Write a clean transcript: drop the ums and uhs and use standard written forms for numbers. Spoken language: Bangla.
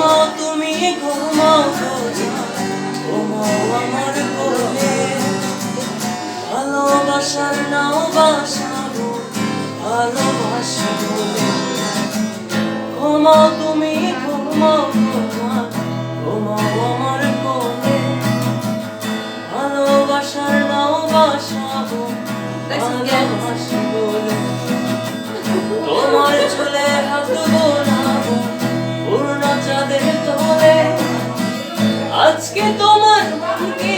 ঘুমাও তুমি ঘুমাও ঘুমাও আমার কোলে ভালোবাসার নাও বাসাবো ভালোবাসি বলে ঘুমাও তুমি ঘুমাও ঘুমাও আমার কোলে ভালোবাসার নাও বাসাবো ভালোবাসি বলে তোমার চুলে হাত বোলাবো পূর্ণ চাঁদের তলে আজকে তোমার বুকে